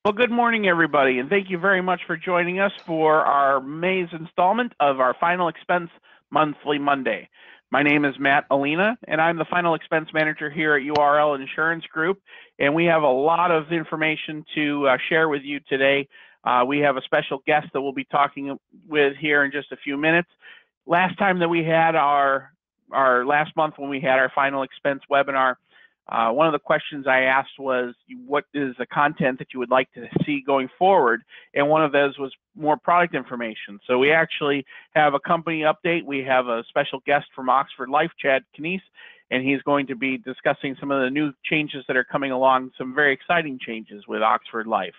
Well, good morning, everybody, and thank you very much for joining us for our May's installment of our Final Expense Monthly Monday. My name is Matt Alina, and I'm the Final Expense Manager here at URL Insurance Group, and we have a lot of information to share with you today. We have a special guest that we'll be talking with here in just a few minutes. Last time that we had our last month when we had our Final Expense webinar, one of the questions I asked was, what is the content that you would like to see going forward? And one of those was more product information. So we actually have a company update. We have a special guest from Oxford Life, Chad Knies, and he's going to be discussing some of the new changes that are coming along, some very exciting changes with Oxford Life.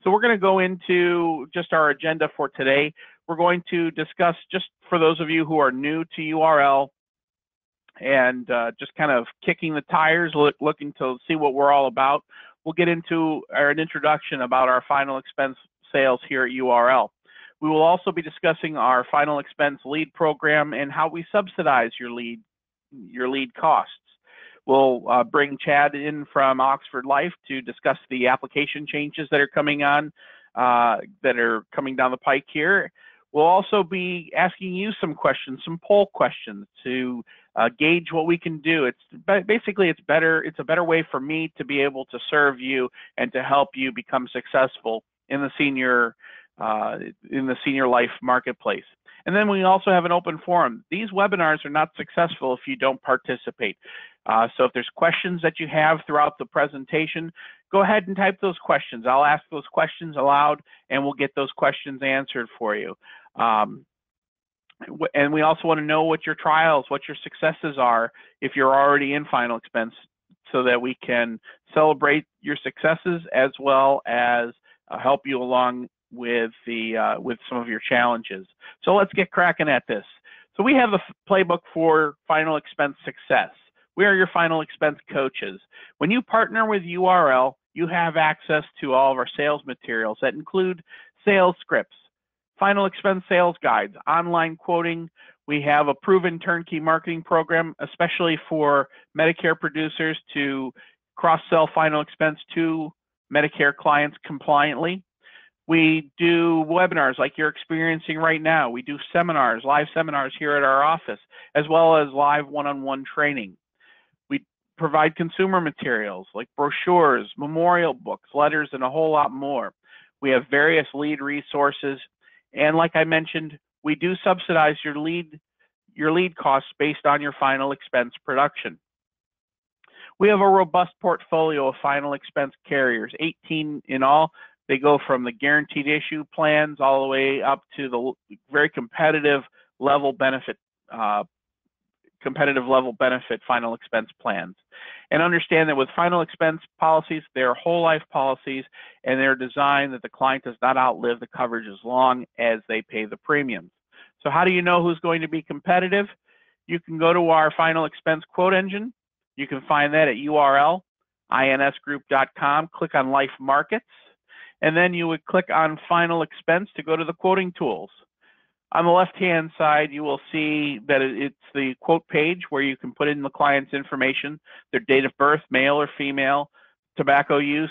So we're going to go into just our agenda for today. We're going to discuss, just for those of you who are new to URL, and just kind of kicking the tires, looking to see what we're all about. We'll get into an introduction about our final expense sales here at URL. We will also be discussing our final expense lead program and how we subsidize your lead costs. We'll bring Chad in from Oxford Life to discuss the application changes that are coming on, that are coming down the pike here. We'll also be asking you some questions, some poll questions to gauge what we can do. It's basically it's a better way for me to be able to serve you and to help you become successful in the senior life marketplace. And then we also have an open forum. These webinars are not successful if you don't participate. So if there's questions that you have throughout the presentation, go ahead and type those questions. I'll ask those questions aloud, and we'll get those questions answered for you. And we also want to know what your trials, what your successes are if you're already in final expense, so that we can celebrate your successes as well as help you along with some of your challenges. So let's get cracking at this. So we have a playbook for final expense success. We are your final expense coaches. When you partner with URL, you have access to all of our sales materials that include sales scripts, final expense sales guides, online quoting. We have a proven turnkey marketing program, especially for Medicare producers to cross-sell final expense to Medicare clients compliantly. We do webinars like you're experiencing right now. We do seminars, live seminars here at our office, as well as live one-on-one training. We provide consumer materials like brochures, memorial books, letters, and a whole lot more. We have various lead resources. And like I mentioned, we do subsidize your lead costs based on your final expense production. We have a robust portfolio of final expense carriers, 18 in all. They go from the guaranteed issue plans all the way up to the very competitive level benefit final expense plans. And understand that with final expense policies, they're whole life policies, and they're designed that the client does not outlive the coverage as long as they pay the premiums. So how do you know who's going to be competitive? You can go to our final expense quote engine. You can find that at URL, insgroup.com, click on Life Markets, and then you would click on Final Expense to go to the quoting tools. On the left-hand side, you will see that it's the quote page where you can put in the client's information, their date of birth, male or female, tobacco use,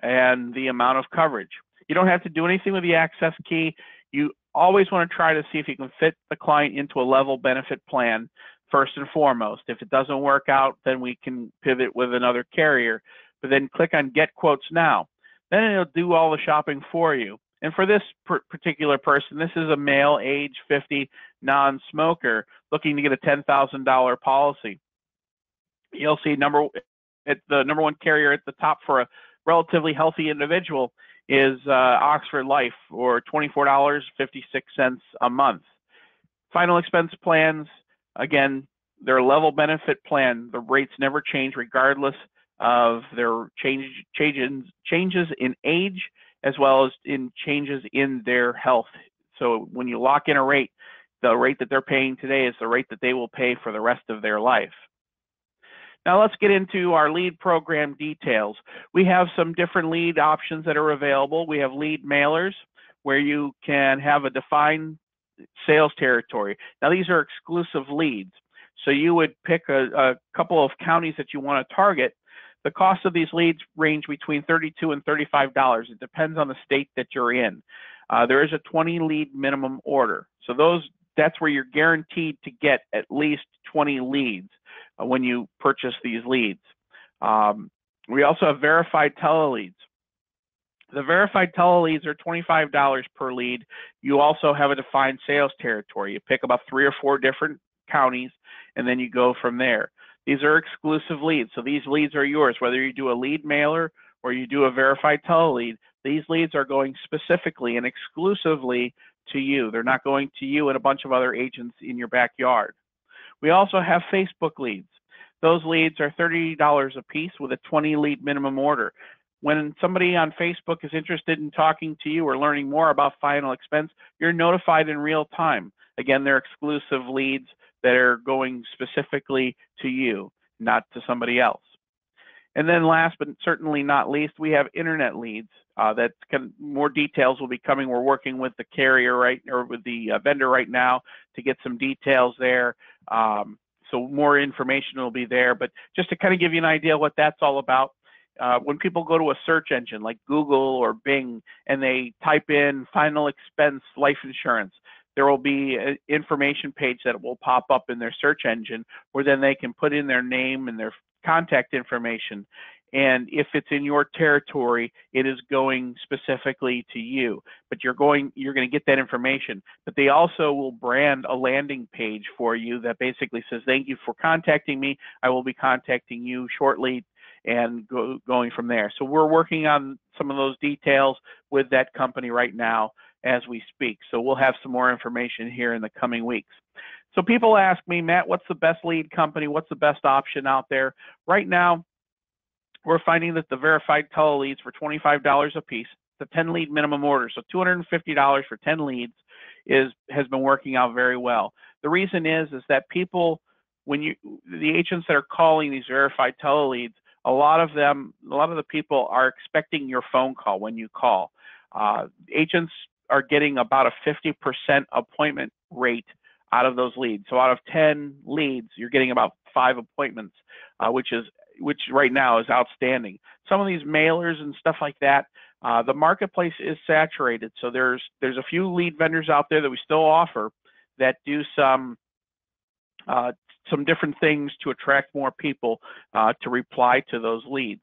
and the amount of coverage. You don't have to do anything with the access key. You always want to try to see if you can fit the client into a level benefit plan first and foremost. If it doesn't work out, then we can pivot with another carrier. But then click on Get Quotes Now. Then it'll do all the shopping for you. And for this particular person, this is a male, age 50, non-smoker, looking to get a $10,000 policy. You'll see the number one carrier at the top for a relatively healthy individual is Oxford Life, or $24.56 a month. Final expense plans, again, they're a level benefit plan. The rates never change regardless of their changes in age, as well as in changes in their health. So when you lock in a rate, the rate that they're paying today is the rate that they will pay for the rest of their life. Now let's get into our lead program details. We have some different lead options that are available. We have lead mailers, where you can have a defined sales territory. Now these are exclusive leads. So you would pick a couple of counties that you want to target, The cost of these leads range between $32 and $35. It depends on the state that you're in. There is a 20 lead minimum order. So that's where you're guaranteed to get at least 20 leads when you purchase these leads. We also have verified teleleads. The verified teleleads are $25 per lead. You also have a defined sales territory. You pick about 3 or 4 different counties, and then you go from there. These are exclusive leads, so these leads are yours. Whether you do a lead mailer or you do a verified telelead, these leads are going specifically and exclusively to you. They're not going to you and a bunch of other agents in your backyard. We also have Facebook leads. Those leads are $30 a piece with a 20 lead minimum order. When somebody on Facebook is interested in talking to you or learning more about final expense, you're notified in real time. Again, they're exclusive leads that are going specifically to you, not to somebody else. And then last but certainly not least, we have internet leads. More details will be coming. We're working with the carrier with the vendor right now to get some details there. So more information will be there. But just to kind of give you an idea what that's all about, when people go to a search engine like Google or Bing and they type in final expense life insurance, there will be an information page that will pop up in their search engine where then they can put in their name and their contact information. And if it's in your territory, it is going specifically to you, but you're going to get that information. But they also will brand a landing page for you that basically says, thank you for contacting me. I will be contacting you shortly, and going from there. So we're working on some of those details with that company right now as we speak. So we'll have some more information here in the coming weeks. So people ask me, Matt, what's the best lead company? What's the best option out there? Right now, we're finding that the verified teleleads for $25 a piece, the 10 lead minimum order, so $250 for 10 leads has been working out very well. The reason is that people, the agents that are calling these verified teleleads, a lot of the people are expecting your phone call when you call. Agents are getting about a 50% appointment rate out of those leads. So out of 10 leads, you're getting about 5 appointments, which right now is outstanding. Some of these mailers and stuff like that, the marketplace is saturated. So there's a few lead vendors out there that we still offer that do some different things to attract more people to reply to those leads.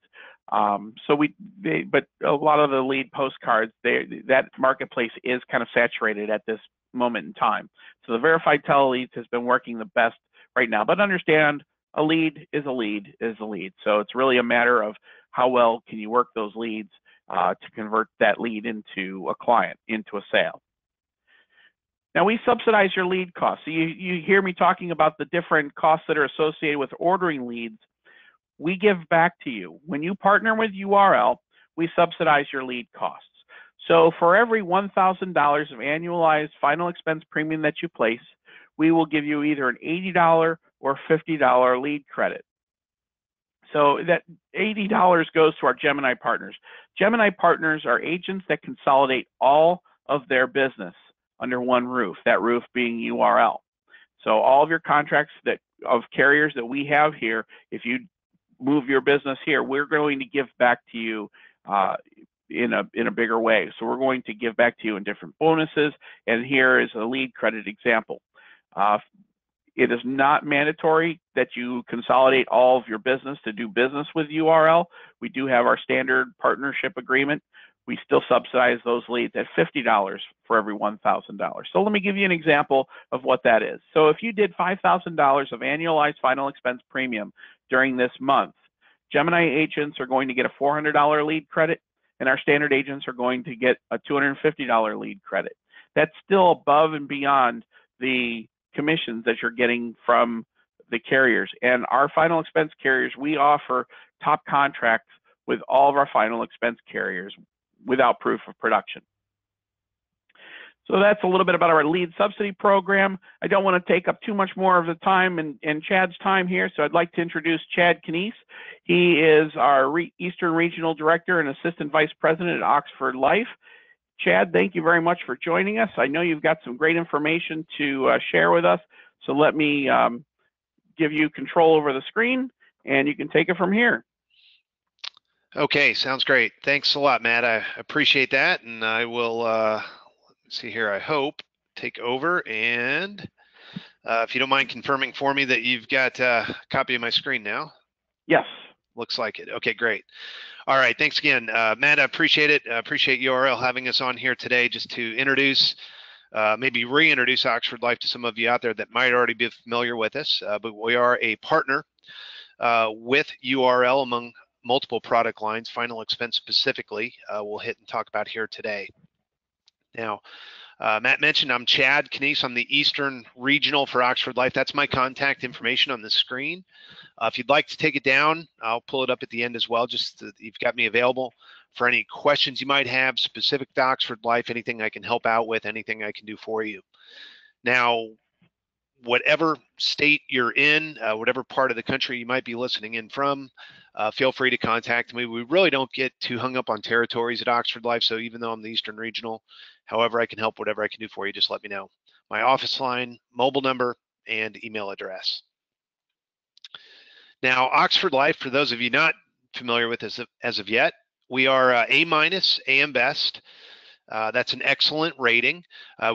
But a lot of the lead postcards, that marketplace is kind of saturated at this moment in time. So the verified teleleads has been working the best right now. But understand, a lead is a lead is a lead. So it's really a matter of how well can you work those leads to convert that lead into a client, into a sale. Now, we subsidize your lead costs. So you hear me talking about the different costs that are associated with ordering leads. We give back to you. When you partner with URL, we subsidize your lead costs. So for every $1,000 of annualized final expense premium that you place, we will give you either an $80 or $50 lead credit. So that $80 goes to our Gemini partners. Gemini partners are agents that consolidate all of their business under one roof, that roof being URL. So all of your contracts of carriers that we have here, if you move your business here, we're going to give back to you in a bigger way. So we're going to give back to you in different bonuses, and here is a lead credit example. It is not mandatory that you consolidate all of your business to do business with URL. We do have our standard partnership agreement. We still subsidize those leads at $50 for every $1,000. So let me give you an example of what that is. So if you did $5,000 of annualized final expense premium during this month, Gemini agents are going to get a $400 lead credit, and our standard agents are going to get a $250 lead credit. That's still above and beyond the commissions that you're getting from the carriers. And our final expense carriers, we offer top contracts with all of our final expense carriers without proof of production. So that's a little bit about our lead subsidy program. I don't want to take up too much more of the time and Chad's time here, so I'd like to introduce Chad Knies. He is our Eastern Regional Director and Assistant Vice President at Oxford Life. Chad, thank you very much for joining us. I know you've got some great information to share with us, so let me give you control over the screen, and you can take it from here. Okay, sounds great. Thanks a lot, Matt. I appreciate that, and I will see here. I hope take over, and if you don't mind confirming for me that you've got a copy of my screen now. Yes. Looks like it. Okay, great. All right, thanks again, Matt. I appreciate it. I appreciate URL having us on here today just to introduce, maybe reintroduce Oxford Life to some of you out there that might already be familiar with us. But we are a partner with URL among multiple product lines, final expense specifically, we'll hit and talk about here today. Now, Matt mentioned I'm Chad Knies. I'm the Eastern Regional for Oxford Life. That's my contact information on the screen. If you'd like to take it down, I'll pull it up at the end as well, just so you've got me available for any questions you might have specific to Oxford Life, anything I can help out with, anything I can do for you. Now, whatever state you're in, whatever part of the country you might be listening in from, feel free to contact me. We really don't get too hung up on territories at Oxford Life, so even though I'm the Eastern Regional, however I can help, whatever I can do for you, just let me know. My office line, mobile number, and email address. Now, Oxford Life, for those of you not familiar with this as of yet, we are A-, AM Best. That's an excellent rating.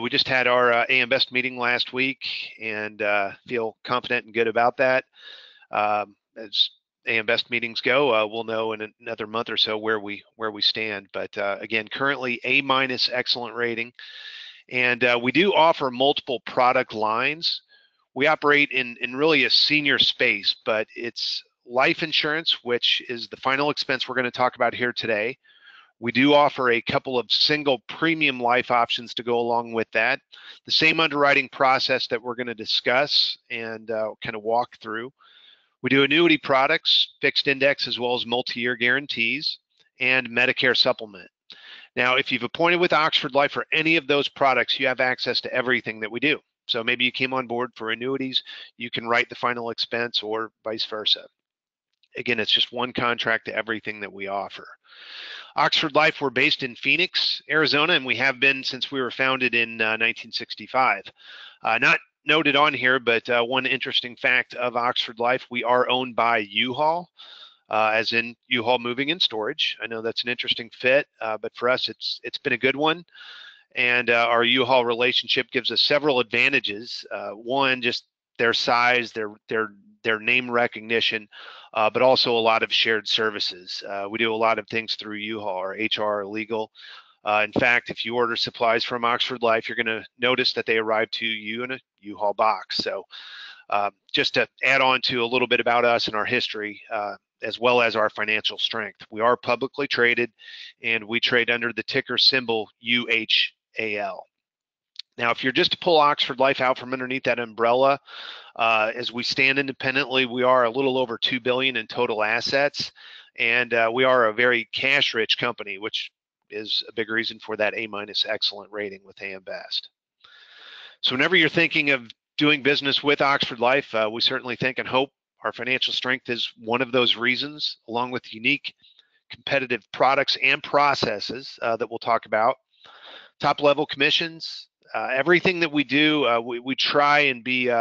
We just had our AM Best meeting last week and feel confident and good about that. As AM Best meetings go, we'll know in another month or so where we stand. But again, currently A-, excellent rating. And we do offer multiple product lines. We operate in really a senior space, but it's life insurance, which is the final expense we're going to talk about here today. We do offer a couple of single premium life options to go along with that. The same underwriting process that we're going to discuss and kind of walk through. We do annuity products, fixed index, as well as multi-year guarantees, and Medicare supplement. Now, if you've appointed with Oxford Life for any of those products, you have access to everything that we do. So maybe you came on board for annuities, you can write the final expense or vice versa. Again, it's just one contract to everything that we offer. Oxford Life, we're based in Phoenix, Arizona, and we have been since we were founded in 1965. Not noted on here, but one interesting fact of Oxford Life, we are owned by U-Haul, as in U-Haul Moving and Storage. I know that's an interesting fit, but for us, it's been a good one. And our U-Haul relationship gives us several advantages. One, just their size, their name recognition, but also a lot of shared services. We do a lot of things through U-Haul, our HR, legal. In fact, if you order supplies from Oxford Life, you're going to notice that they arrive to you in a U-Haul box. So just to add on to a little bit about us and our history, as well as our financial strength. We are publicly traded, and we trade under the ticker symbol UHAL. Now, if you're just to pull Oxford Life out from underneath that umbrella, as we stand independently, we are a little over $2 billion in total assets, and we are a very cash-rich company, which is a big reason for that A- excellent rating with AM Best. So whenever you're thinking of doing business with Oxford Life, we certainly think and hope our financial strength is one of those reasons, along with unique competitive products and processes that we'll talk about. Top level commissions, everything that we do, we try and be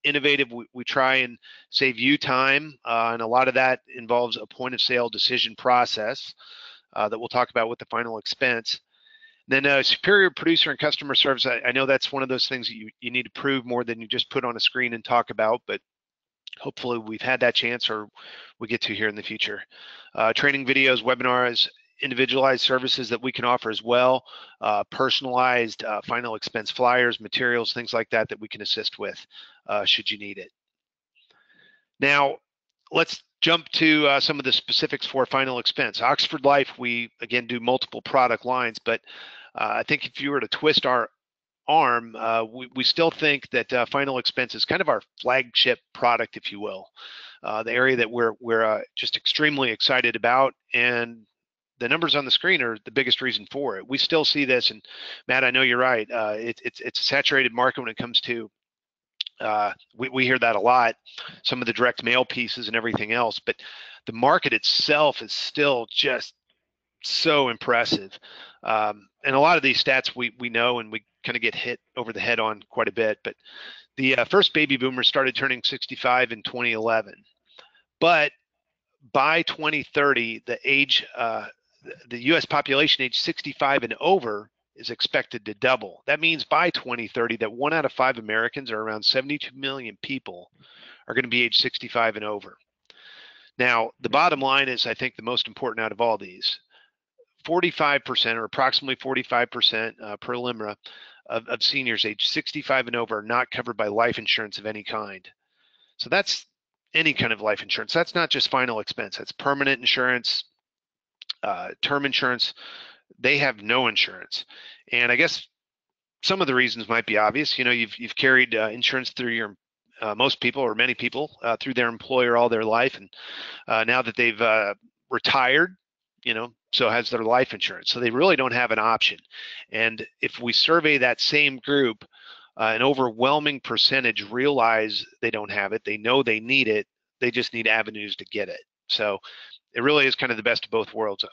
innovative. We try and save you time, and a lot of that involves a point of sale decision process that we'll talk about with the final expense. Then superior producer and customer service. I know that's one of those things that you need to prove more than you just put on a screen and talk about, but hopefully we've had that chance or we get to here in the future. Training videos, webinars, individualized services that we can offer as well, personalized final expense flyers, materials, things like that that we can assist with should you need it. Now, let's jump to some of the specifics for final expense. Oxford Life, we again do multiple product lines, but I think if you were to twist our arm, we still think that final expense is kind of our flagship product, if you will, the area that we're just extremely excited about, and the numbers on the screen are the biggest reason for it. We still see this, and Matt, I know you're right. It's a saturated market when it comes to. We hear that a lot, some of the direct mail pieces and everything else, but the market itself is still just so impressive. And a lot of these stats we know and we kind of get hit over the head on quite a bit, but the first baby boomers started turning 65 in 2011. But by 2030, the U.S. population age 65 and over is expected to double. That means by 2030 that 1 out of 5 Americans, or around 72 million people, are going to be age 65 and over. Now, the bottom line is, I think, the most important out of all these. 45%, or approximately 45% per LIMRA of seniors age 65 and over are not covered by life insurance of any kind. So that's any kind of life insurance. That's not just final expense. That's permanent insurance, term insurance. They have no insurance. And I guess some of the reasons might be obvious. You know, you've carried insurance through your most people, or many people, through their employer all their life, and now that they've retired, you know, so has their life insurance. So they really don't have an option. And if we survey that same group, an overwhelming percentage realize they don't have it. They know they need it. They just need avenues to get it. So it really is kind of the best of both worlds,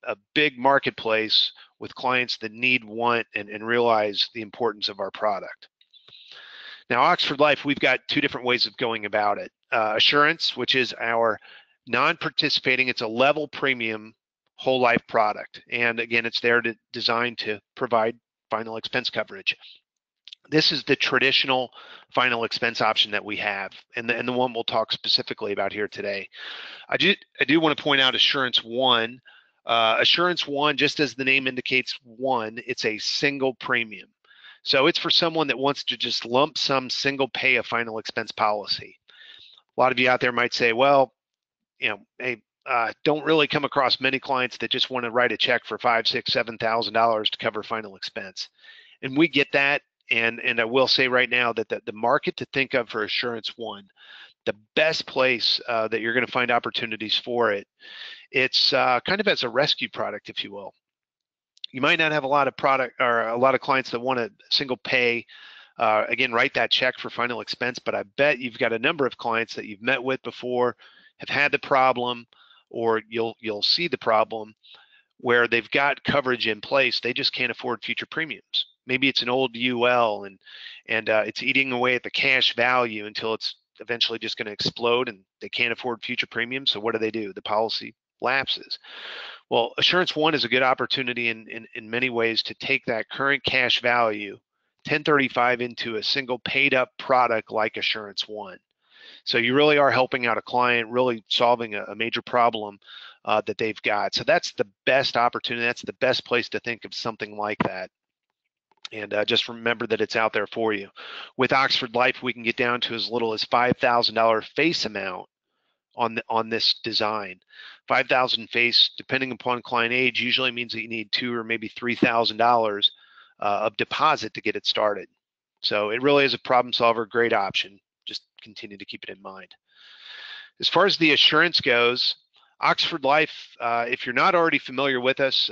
a big marketplace with clients that need, want, and realize the importance of our product. Now, Oxford Life, we've got 2 different ways of going about it. Assurance, which is our non-participating, it's a level premium whole life product. And again, it's there designed to provide final expense coverage. This is the traditional final expense option that we have, and the one we'll talk specifically about here today. I do want to point out Assurance One. Assurance One, just as the name indicates, one, it's a single premium. So it's for someone that wants to just lump sum single pay a final expense policy. A lot of you out there might say, well, you know, hey, don't really come across many clients that just want to write a check for $5,000, $6,000, $7,000 to cover final expense. And we get that. And I will say right now that the market to think of for Assurance One, the best place that you're going to find opportunities for it, it's kind of as a rescue product, if you will. You might not have a lot of product or a lot of clients that want a single pay, again, write that check for final expense, but I bet you've got a number of clients that you've met with before, have had the problem, or you'll see the problem where they've got coverage in place, they just can't afford future premiums. Maybe it's an old UL and it's eating away at the cash value until it's eventually just going to explode and they can't afford future premiums. So what do? The policy lapses. Well, Assurance One is a good opportunity in many ways to take that current cash value, 1035, into a single paid up product like Assurance One. So you really are helping out a client, really solving a major problem that they've got. So that's the best opportunity. That's the best place to think of something like that. And just remember that it's out there for you. With Oxford Life, we can get down to as little as $5,000 face amount on this design. $5,000 face, depending upon client age, usually means that you need $2,000 or maybe $3,000 of deposit to get it started. So it really is a problem solver, great option. Just continue to keep it in mind. As far as the assurance goes, Oxford Life, if you're not already familiar with us,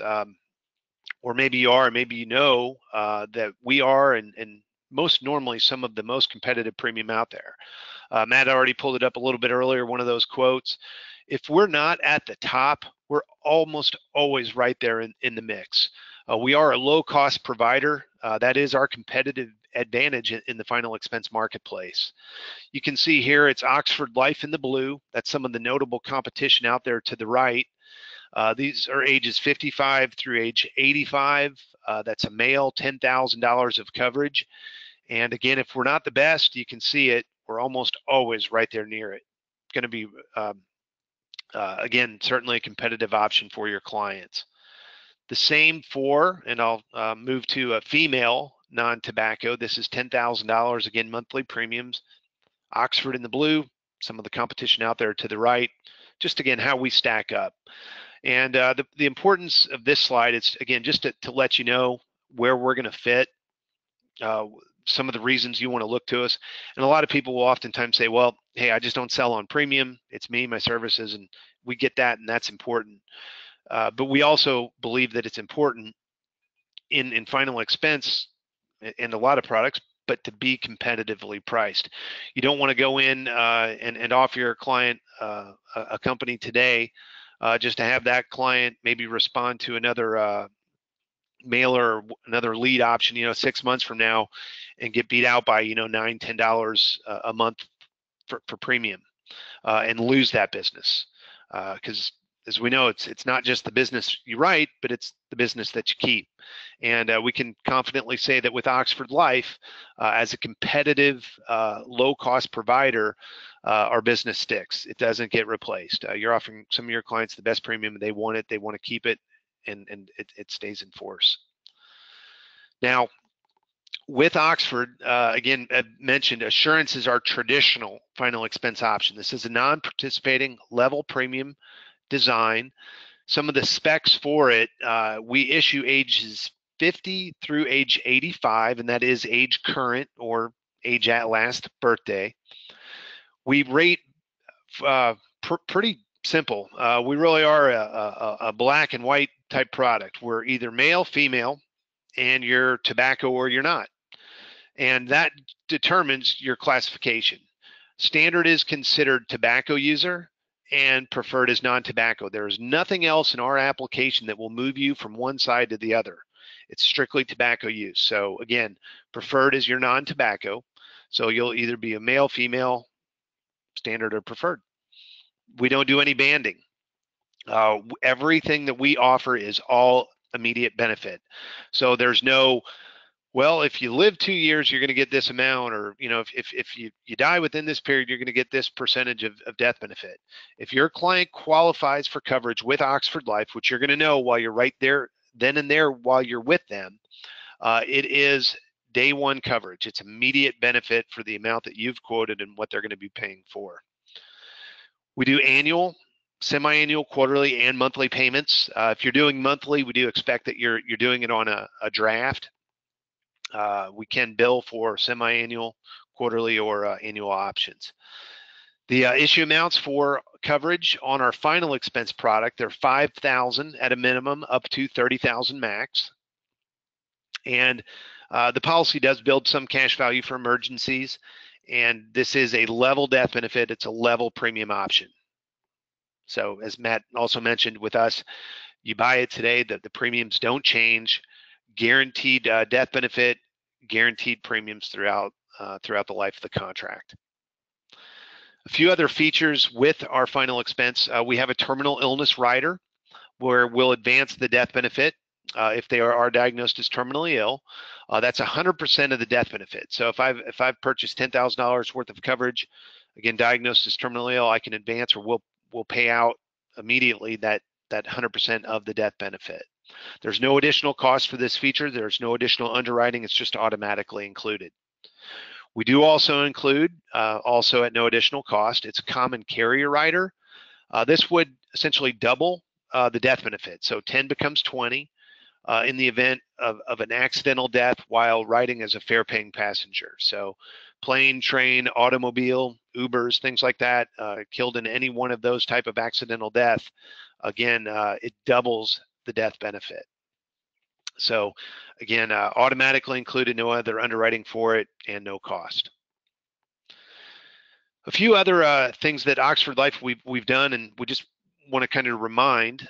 or maybe you are, maybe you know that we are, and most normally some of the most competitive premium out there. Matt already pulled it up a little bit earlier, one of those quotes. If we're not at the top, we're almost always right there in the mix. We are a low-cost provider. That is our competitive advantage in the final expense marketplace. You can see here it's Oxford Life in the blue. That's some of the notable competition out there to the right. These are ages 55 through age 85. That's a male, $10,000 of coverage. And again, if we're not the best, you can see it. We're almost always right there near it. It's going to be, again, certainly a competitive option for your clients. The same for, and I'll move to a female non-tobacco. This is $10,000, again, monthly premiums. Oxford in the blue, some of the competition out there to the right. Just again, how we stack up. And the importance of this slide is, again, just to let you know where we're going to fit, some of the reasons you want to look to us. And a lot of people will oftentimes say, well, hey, I just don't sell on premium. It's me, my services, and we get that, and that's important. But we also believe that it's important in final expense and a lot of products, but to be competitively priced. You don't want to go in and offer your client a company today just to have that client maybe respond to another mailer or another lead option, 6 months from now, and get beat out by, $9, $10 a month for premium and lose that business. because as we know, it's not just the business you write, but it's the business that you keep. And we can confidently say that with Oxford Life, as a competitive, low-cost provider, our business sticks. It doesn't get replaced. You're offering some of your clients the best premium. They want it. They want to keep it, and it stays in force. Now, with Oxford, again, I mentioned assurance is our traditional final expense option. This is a non-participating level premium design. Some of the specs for it, we issue ages 50 through age 85, and that is age current or age at last birthday. We rate pretty simple. We really are a black and white type product. We're either male, female, and you're tobacco or you're not. And that determines your classification. Standard is considered tobacco user, and preferred is non-tobacco. There is nothing else in our application that will move you from one side to the other. It's strictly tobacco use. So again, preferred is your non-tobacco. So you'll either be a male, female, standard, or preferred. We don't do any banding. Everything that we offer is all immediate benefit. So there's no, well, if you live 2 years, you're going to get this amount, or if you die within this period, you're going to get this percentage of death benefit. If your client qualifies for coverage with Oxford Life, which you're going to know while you're right there, then and there while you're with them, it is day one coverage. It's immediate benefit for the amount that you've quoted and what they're going to be paying for. We do annual, semi-annual, quarterly, and monthly payments. If you're doing monthly, we do expect that you're doing it on a draft. We can bill for semi-annual, quarterly, or annual options. The issue amounts for coverage on our final expense product, they're $5,000 at a minimum, up to $30,000 max. And the policy does build some cash value for emergencies, and this is a level death benefit. It's a level premium option. So as Matt also mentioned with us, you buy it today, the premiums don't change. Guaranteed death benefit, guaranteed premiums throughout the life of the contract. A few other features with our final expense, we have a terminal illness rider where we'll advance the death benefit if they are diagnosed as terminally ill. That's 100% of the death benefit. So if I've purchased $10,000 worth of coverage, again diagnosed as terminally ill, I can advance, or we'll pay out immediately that 100% of the death benefit. There's no additional cost for this feature. There's no additional underwriting. It's just automatically included. We do also include, also at no additional cost, it's a common carrier rider. This would essentially double the death benefit. So 10 becomes 20 in the event of an accidental death while riding as a fare-paying passenger. So plane, train, automobile, Ubers, things like that, killed in any one of those type of accidental death, again, it doubles the death benefit. So again, automatically included, no other underwriting for it, and no cost. A few other things that Oxford Life we've done, and we just want to kind of remind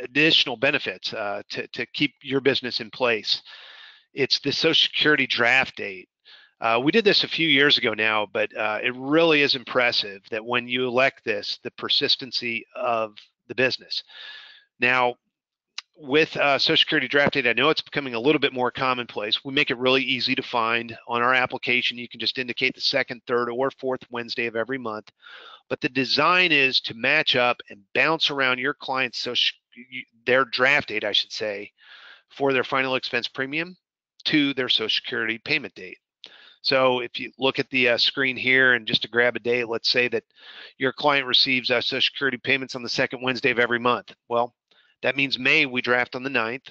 additional benefits to keep your business in place. It's the Social Security draft date. We did this a few years ago now, but it really is impressive that when you elect this, the persistency of the business. Now, with Social Security draft date, I know it's becoming a little bit more commonplace. We make it really easy to find on our application. You can just indicate the second, third, or fourth Wednesday of every month. But the design is to match up and bounce around your client's their draft date, I should say, for their final expense premium to their Social Security payment date. So if you look at the screen here, and just to grab a date, let's say that your client receives Social Security payments on the second Wednesday of every month. Well, that means May, we draft on the 9th.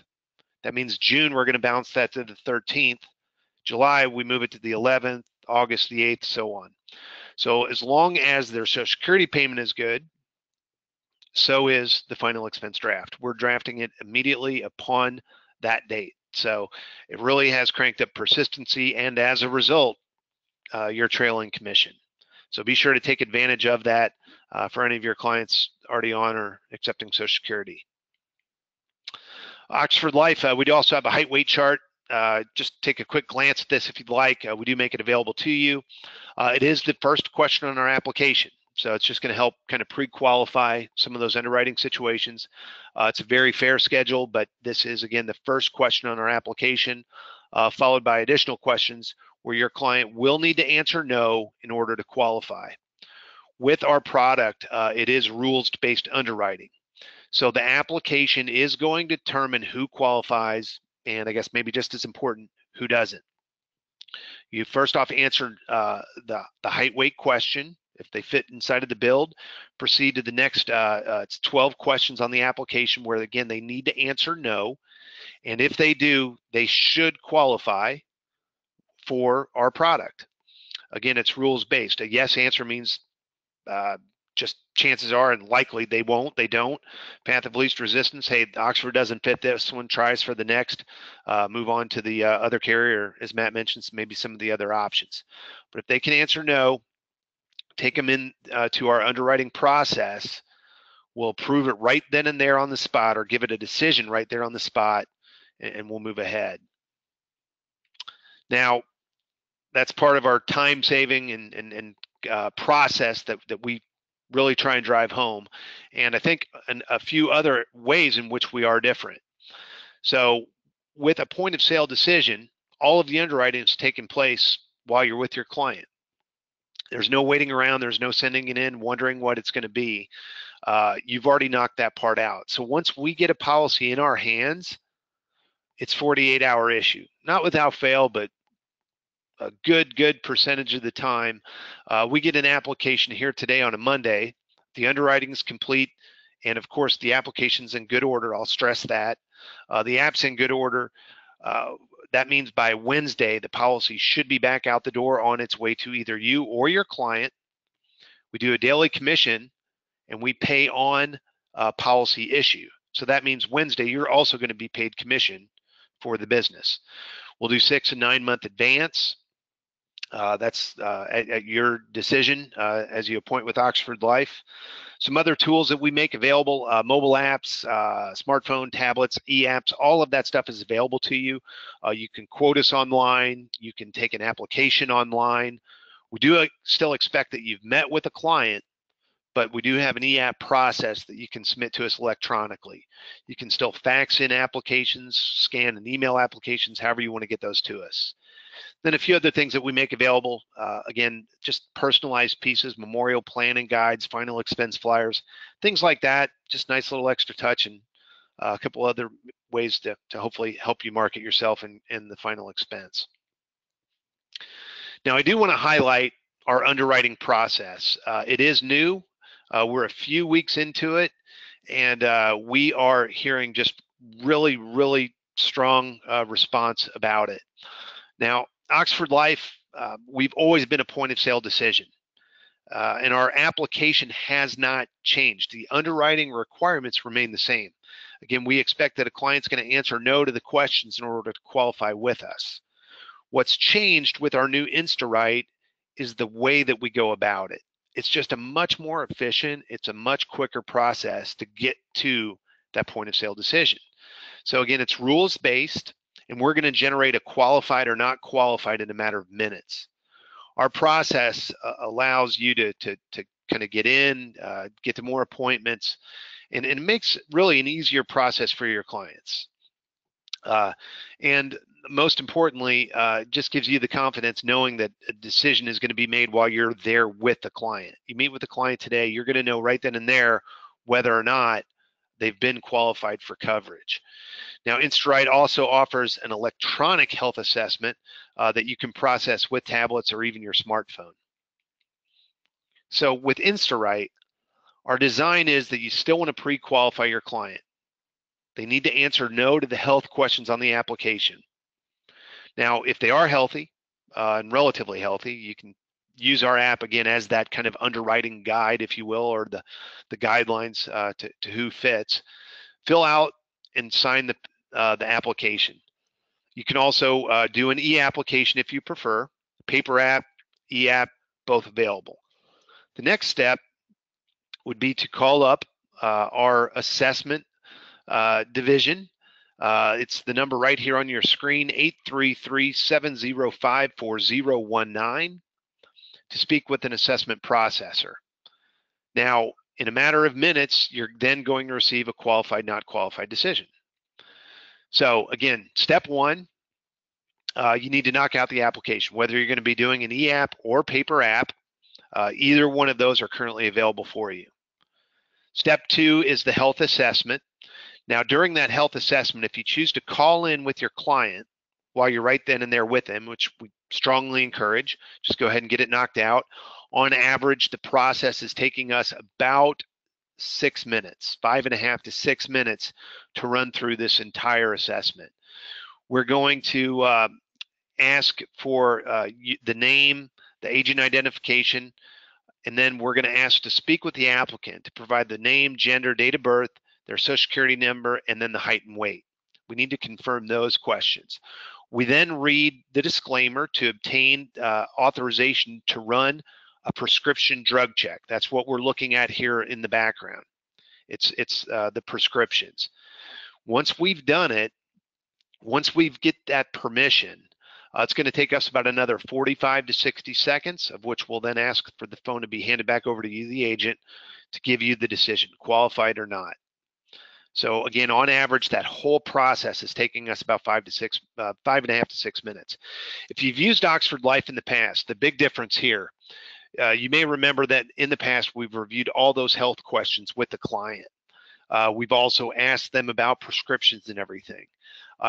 That means June, we're going to bounce that to the 13th. July, we move it to the 11th, August the 8th, so on. So as long as their Social Security payment is good, so is the final expense draft. We're drafting it immediately upon that date. So it really has cranked up persistency, and as a result, your trailing commission. So be sure to take advantage of that for any of your clients already on or accepting Social Security. Oxford Life, we do also have a height weight chart. Just take a quick glance at this if you'd like. We do make it available to you. It is the first question on our application. So it's just going to help kind of pre-qualify some of those underwriting situations. It's a very fair schedule, but this is, again, the first question on our application, followed by additional questions where your client will need to answer no in order to qualify. With our product, it is rules-based underwriting. So the application is going to determine who qualifies, and I guess maybe just as important, who doesn't. You first off answer the height weight question. If they fit inside of the build, proceed to the next, it's 12 questions on the application where, again, they need to answer no. And if they do, they should qualify for our product. Again, it's rules-based. A yes answer means just chances are and likely they won't, they don't. Path of least resistance, hey, Oxford doesn't fit this one, tries for the next, move on to the other carrier, as Matt mentioned, maybe some of the other options. But if they can answer no, take them in to our underwriting process. We'll approve it right then and there on the spot, or give it a decision right there on the spot, and we'll move ahead. Now, that's part of our time saving and process that we really try and drive home. And I think a few other ways in which we are different. So with a point of sale decision, all of the underwriting is taking place while you're with your client. There's no waiting around. There's no sending it in, wondering what it's going to be. You've already knocked that part out. So once we get a policy in our hands, it's 48-hour issue. Not without fail, but a good percentage of the time. We get an application here today on a Monday. The underwriting is complete, and of course the application's in good order. I'll stress that. The app's in good order. That means by Wednesday, the policy should be back out the door on its way to either you or your client. We do a daily commission, and we pay on policy issue. So that means Wednesday, you're also going to be paid commission for the business. We'll do 6 and 9 month advance. That's at your decision as you appoint with Oxford Life. Some other tools that we make available, mobile apps, smartphone, tablets, e-apps, all of that stuff is available to you. You can quote us online. You can take an application online. We do still expect that you've met with a client, but we do have an e-app process that you can submit to us electronically. You can still fax in applications, scan and email applications, however you want to get those to us. Then a few other things that we make available, again, just personalized pieces, memorial planning guides, final expense flyers, things like that, just nice little extra touch, and a couple other ways to hopefully help you market yourself in the final expense. Now, I do want to highlight our underwriting process. It is new. We're a few weeks into it, and we are hearing just really strong response about it. Now, Oxford Life, we've always been a point of sale decision, and our application has not changed. The underwriting requirements remain the same. Again, we expect that a client's going to answer no to the questions in order to qualify with us. What's changed with our new InstaWrite is the way that we go about it. It's just a much more efficient, it's a much quicker process to get to that point of sale decision. So again, it's rules-based, and we're going to generate a qualified or not qualified in a matter of minutes. Our process allows you to kind of get in, get to more appointments, and it makes really an easier process for your clients. And most importantly, just gives you the confidence knowing that a decision is going to be made while you're there with the client. You meet with the client today, you're going to know right then and there whether or not they've been qualified for coverage. Now, InstaWrite also offers an electronic health assessment that you can process with tablets or even your smartphone. So with InstaWrite, our design is that you still want to pre-qualify your client. They need to answer no to the health questions on the application. Now, if they are healthy and relatively healthy, you can use our app again as that kind of underwriting guide, if you will, or the guidelines to who fits. Fill out and sign the application. You can also do an e-application if you prefer. Paper app, e-app, both available. The next step would be to call up our assessment division. It's the number right here on your screen, 833-705-4019, to speak with an assessment processor. Now, in a matter of minutes, you're then going to receive a qualified, not qualified decision. So again, step one, you need to knock out the application. Whether you're going to be doing an e-app or paper app, either one of those are currently available for you. Step two is the health assessment. Now, during that health assessment, if you choose to call in with your client while you're right then and there with them, which we strongly encourage, just go ahead and get it knocked out. On average, the process is taking us about 6 minutes, 5.5 to 6 minutes to run through this entire assessment. We're going to ask for the name, the agent identification, and then we're going to ask to speak with the applicant to provide the name, gender, date of birth, their social security number, and then the height and weight. We need to confirm those questions. We then read the disclaimer to obtain authorization to run a prescription drug check. That's what we're looking at here in the background. It's the prescriptions. Once we've done it, once we get that permission, it's going to take us about another 45 to 60 seconds, of which we'll then ask for the phone to be handed back over to you, the agent, to give you the decision, qualified or not. So again, on average, that whole process is taking us about 5.5 to 6 minutes. If you've used Oxford Life in the past, the big difference here, you may remember that in the past, we've reviewed all those health questions with the client. We've also asked them about prescriptions and everything.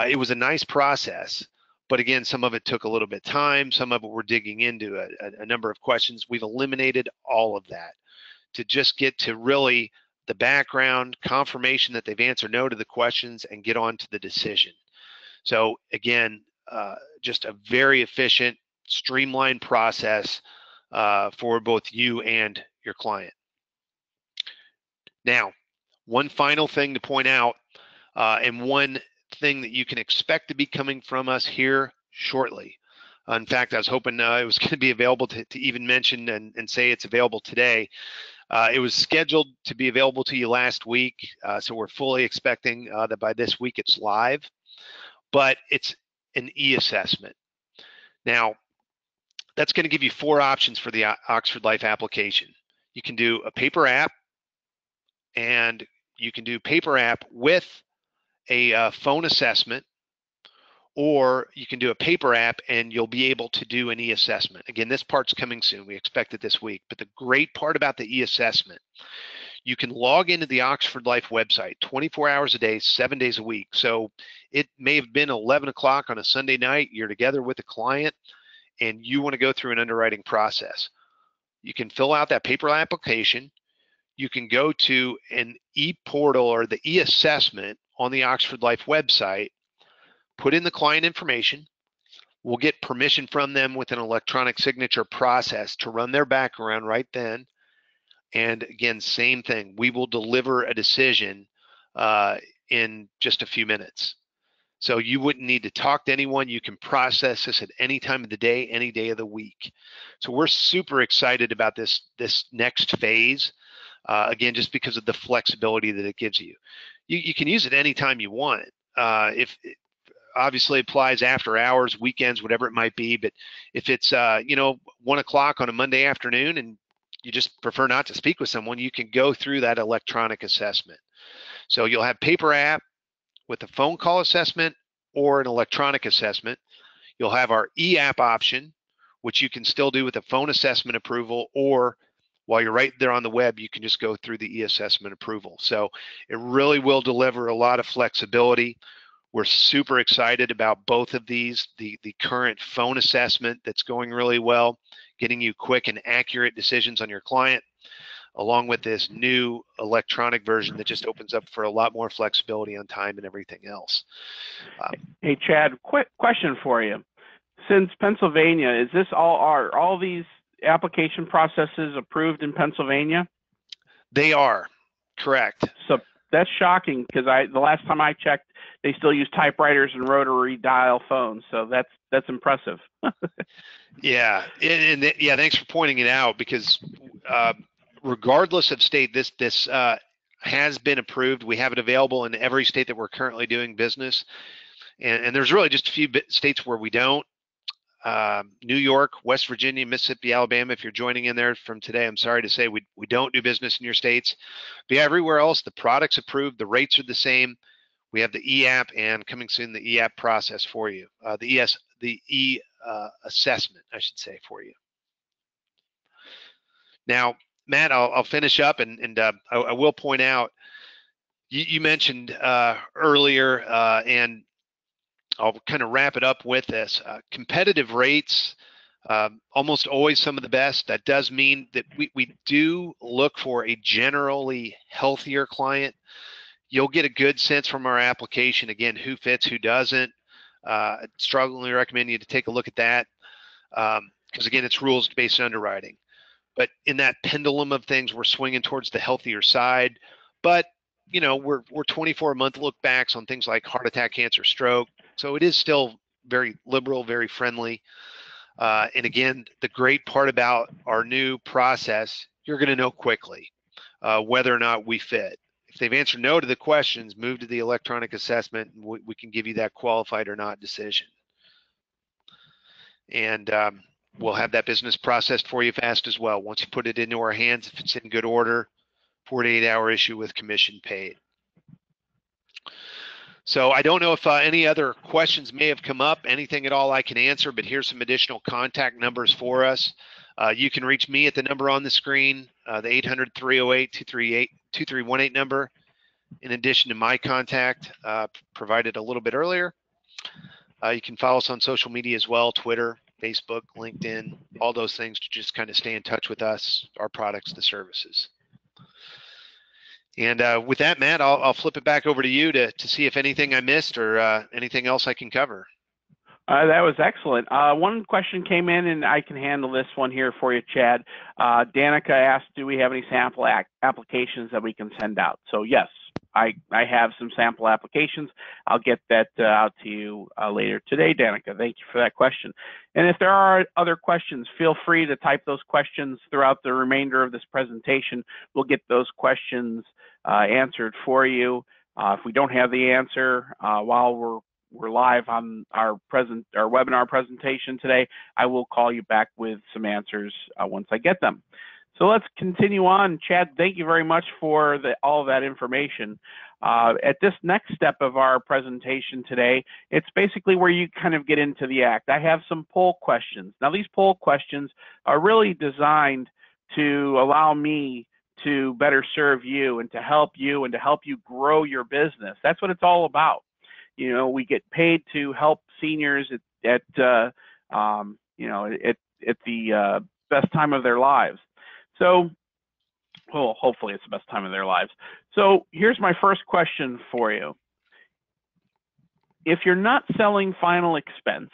It was a nice process, but again, some of it took a little bit of time. Some of it we're digging into a number of questions. We've eliminated all of that to just get to really the background, confirmation that they've answered no to the questions, and get on to the decision. So again, just a very efficient, streamlined process for both you and your client. Now, one final thing to point out, and one thing that you can expect to be coming from us here shortly. In fact, I was hoping it was going to be available to even mention and say it's available today. It was scheduled to be available to you last week, so we're fully expecting that by this week it's live, but it's an e-assessment. Now, that's going to give you 4 options for the Oxford Life application. You can do a paper app, and you can do paper app with a phone assessment, or you can do a paper app and you'll be able to do an e-assessment. Again, this part's coming soon. We expect it this week. But the great part about the e-assessment, you can log into the Oxford Life website 24 hours a day, 7 days a week. So it may have been 11 o'clock on a Sunday night, you're together with a client, and you want to go through an underwriting process. You can fill out that paper application. You can go to an e-portal or the e-assessment on the Oxford Life website, put in the client information. We'll get permission from them with an electronic signature process to run their background right then. And again, same thing. We will deliver a decision in just a few minutes. So you wouldn't need to talk to anyone. You can process this at any time of the day, any day of the week. So we're super excited about this next phase. Again, just because of the flexibility that it gives you. You can use it anytime you want. If obviously applies after hours, weekends, whatever it might be. But if it's 1 o'clock on a Monday afternoon and you just prefer not to speak with someone, you can go through that electronic assessment. So you'll have paper app with a phone call assessment or an electronic assessment. You'll have our e-app option, which you can still do with a phone assessment approval, or while you're right there on the web, you can just go through the e-assessment approval. So it really will deliver a lot of flexibility. We're super excited about both of these. The current phone assessment that's going really well, getting you quick and accurate decisions on your client, along with this new electronic version that just opens up for a lot more flexibility on time and everything else. Hey, Chad, quick question for you. Since Pennsylvania, is this are all these application processes approved in Pennsylvania? They are, correct. So that's shocking, because the last time I checked, they still use typewriters and rotary dial phones. So that's impressive. Yeah, and yeah, thanks for pointing it out, because regardless of state, this has been approved. We have it available in every state that we're currently doing business, and there's really just a few states where we don't. New York, West Virginia, Mississippi, Alabama. If you're joining in there from today, I'm sorry to say we don't do business in your states. But yeah, everywhere else, the product's approved, the rates are the same. We have the e-app and coming soon the e-app process for you, the assessment, I should say, for you. Now, Matt, I'll finish up, and I will point out, you mentioned earlier, and I'll kind of wrap it up with this. Competitive rates, almost always some of the best. That does mean that we do look for a generally healthier client. You'll get a good sense from our application, again, who fits, who doesn't. I'd strongly recommend you to take a look at that because, again, it's rules-based underwriting. But in that pendulum of things, we're swinging towards the healthier side. But, you know, we're 24-month look backs on things like heart attack, cancer, stroke. So it is still very liberal, very friendly. And again, the great part about our new process, you're going to know quickly whether or not we fit. If they've answered no to the questions, move to the electronic assessment, and we can give you that qualified or not decision. And we'll have that business processed for you fast as well. Once you put it into our hands, if it's in good order, 48-hour issue with commission paid. So I don't know if any other questions may have come up, anything at all I can answer, but here's some additional contact numbers for us. You can reach me at the number on the screen, the 800-308-2318 number, in addition to my contact provided a little bit earlier. You can follow us on social media as well, Twitter, Facebook, LinkedIn, all those things to just kind of stay in touch with us, our products, the services. And with that, Matt, I'll flip it back over to you to see if anything I missed or anything else I can cover. That was excellent. One question came in, and I can handle this one here for you, Chad. Danica asked, do we have any sample applications that we can send out? So yes, I have some sample applications. I'll get that out to you later today, Danica. Thank you for that question. And if there are other questions, feel free to type those questions throughout the remainder of this presentation. We'll get those questions answered for you. If we don't have the answer while we're live on our webinar presentation today, I will call you back with some answers once I get them. So let's continue on. Chad, thank you very much for all of that information. At this next step of our presentation today, it's basically where you kind of get into the act. I have some poll questions. Now, these poll questions are really designed to allow me to better serve you and to help you grow your business. That's what it's all about. You know, we get paid to help seniors at the best time of their lives. So, well, hopefully it's the best time of their lives. So here's my first question for you. If you're not selling final expense,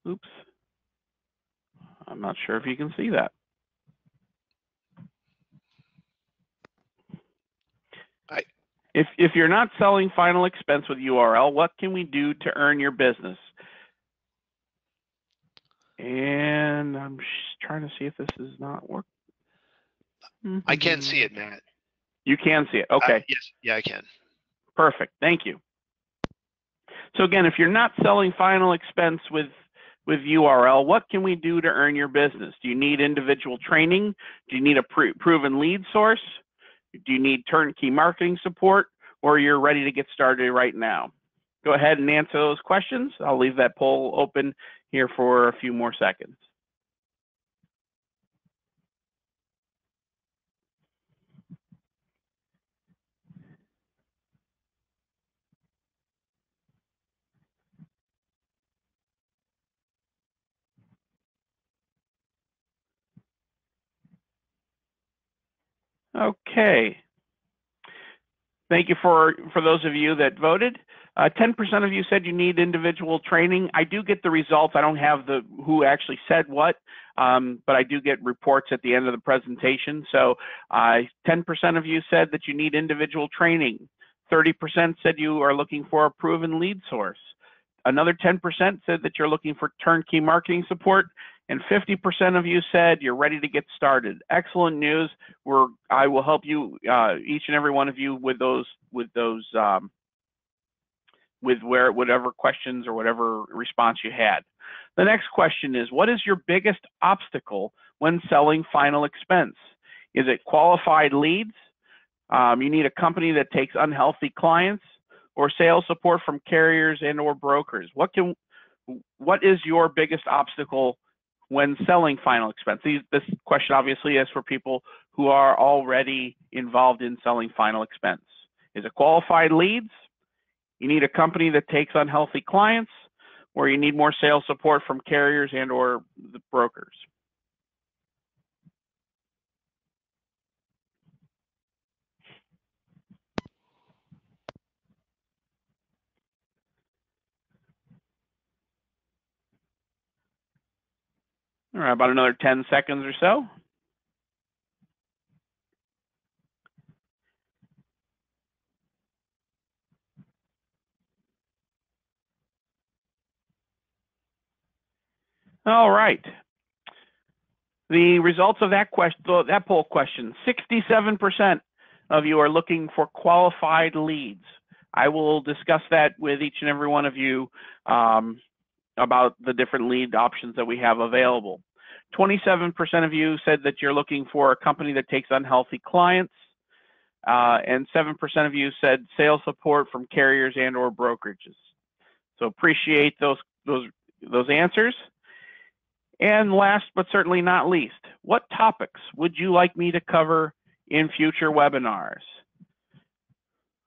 oops, I'm not sure if you can see that. If you're not selling final expense with URL, what can we do to earn your business? And I'm just trying to see if this is not working. I can see it, Matt. You can see it. Okay. Yes. Yeah, I can. Perfect. Thank you. So again, if you're not selling final expense with URL, what can we do to earn your business? Do you need individual training? Do you need a proven lead source? Do you need turnkey marketing support, or you're ready to get started right now? Go ahead and answer those questions. I'll leave that poll open here for a few more seconds. Okay. Thank you for those of you that voted. 10% of you said you need individual training. I do get the results. I don't have who actually said what, but I do get reports at the end of the presentation. So 10% of you said that you need individual training. 30% said you are looking for a proven lead source. Another 10% said that you're looking for turnkey marketing support, and 50% of you said you're ready to get started. Excellent news. I will help you, each and every one of you, with those with whatever questions or whatever response you had. The next question is, what is your biggest obstacle when selling final expense? Is it qualified leads? You need a company that takes unhealthy clients, or sales support from carriers and or brokers? What is your biggest obstacle when selling final expense? This question obviously is for people who are already involved in selling final expense. Is it qualified leads? You need a company that takes unhealthy clients, or you need more sales support from carriers and or the brokers? All right, about another 10 seconds or so. All right. The results of that poll question, 67% of you are looking for qualified leads. I will discuss that with each and every one of you about the different lead options that we have available. 27% of you said that you're looking for a company that takes unhealthy clients, and 7% of you said sales support from carriers and or brokerages. So appreciate those answers. And last but certainly not least, what topics would you like me to cover in future webinars?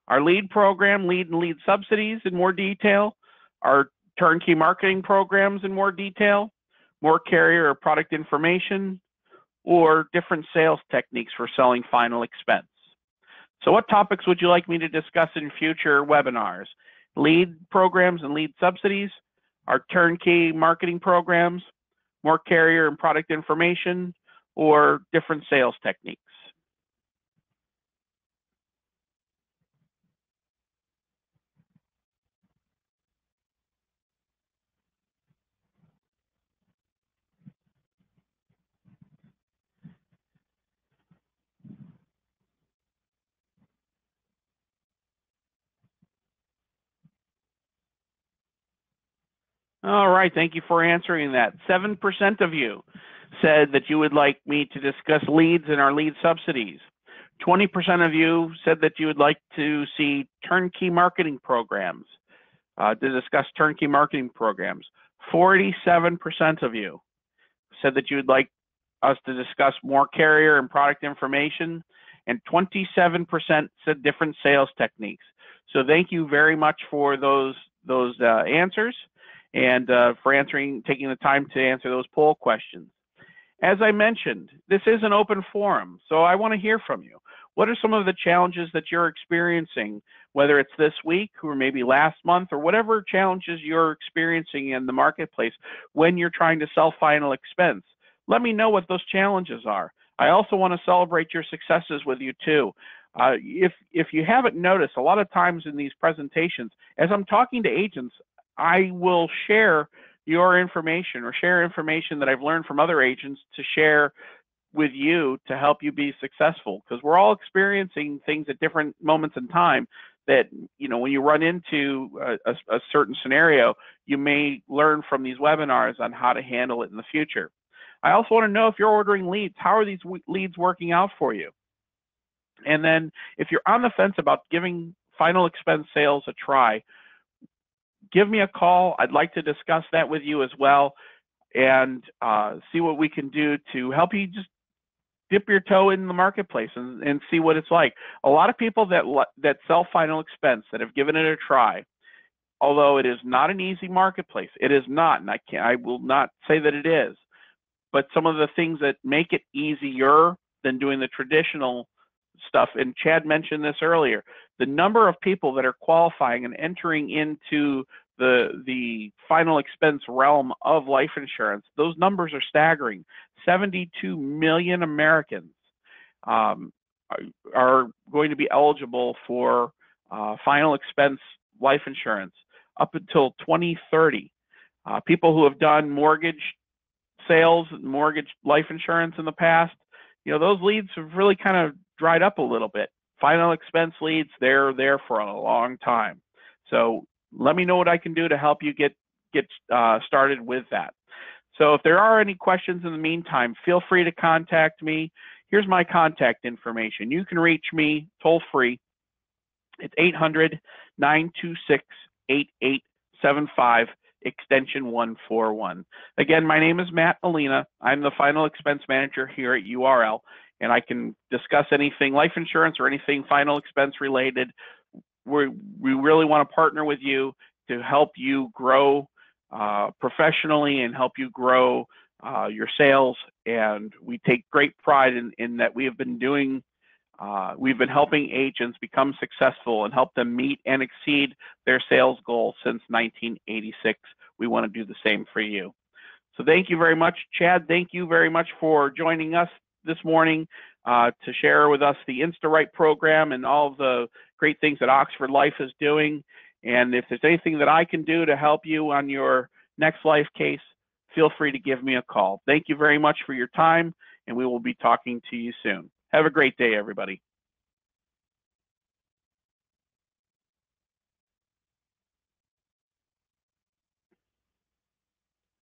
Our lead program, lead and lead subsidies in more detail, our turnkey marketing programs in more detail, more carrier or product information, or different sales techniques for selling final expense. So what topics would you like me to discuss in future webinars? Lead programs and lead subsidies, our turnkey marketing programs, more carrier and product information, or different sales techniques? All right, thank you for answering that. 7% of you said that you would like me to discuss leads and our lead subsidies. 20% of you said that you would like to see turnkey marketing programs, to discuss turnkey marketing programs. 47% of you said that you would like us to discuss more carrier and product information, and 27% said different sales techniques. So thank you very much for those answers, and for taking the time to answer those poll questions. As I mentioned, this is an open forum, so I want to hear from you. What are some of the challenges that you're experiencing, whether it's this week or maybe last month, or whatever challenges you're experiencing in the marketplace when you're trying to sell final expense? Let me know what those challenges are. I also want to celebrate your successes with you too. If you haven't noticed, a lot of times in these presentations, as I'm talking to agents, I will share your information or share information that I've learned from other agents to share with you to help you be successful, because we're all experiencing things at different moments in time that, when you run into a certain scenario, you may learn from these webinars on how to handle it in the future. I also want to know, if you're ordering leads, how are these leads working out for you? And then if you're on the fence about giving final expense sales a try, give me a call. I'd like to discuss that with you as well, and see what we can do to help you just dip your toe in the marketplace and see what it's like. A lot of people that sell final expense, that have given it a try, although it is not an easy marketplace, it is not, and I will not say that it is, but some of the things that make it easier than doing the traditional stuff, and Chad mentioned this earlier, the number of people that are qualifying and entering into the final expense realm of life insurance, those numbers are staggering. 72 million Americans are going to be eligible for final expense life insurance up until 2030. People who have done mortgage sales, mortgage life insurance in the past, those leads have really kind of dried up a little bit. Final expense leads, they're there for a long time. So let me know what I can do to help you get started with that. So if there are any questions in the meantime, feel free to contact me. Here's my contact information. You can reach me toll free. It's 800-926-8875, extension 141. Again, my name is Matt Molina. I'm the final expense manager here at URL, and I can discuss anything life insurance or anything final expense related. We really want to partner with you to help you grow professionally and help you grow your sales. And we take great pride in that we have been doing we've been helping agents become successful and help them meet and exceed their sales goals since 1986. We want to do the same for you. So thank you very much, Chad. Thank you very much for joining us this morning to share with us the InstaWrite program and all of the great things that Oxford Life is doing. And if there's anything that I can do to help you on your next life case, feel free to give me a call. Thank you very much for your time, and we will be talking to you soon. Have a great day, everybody.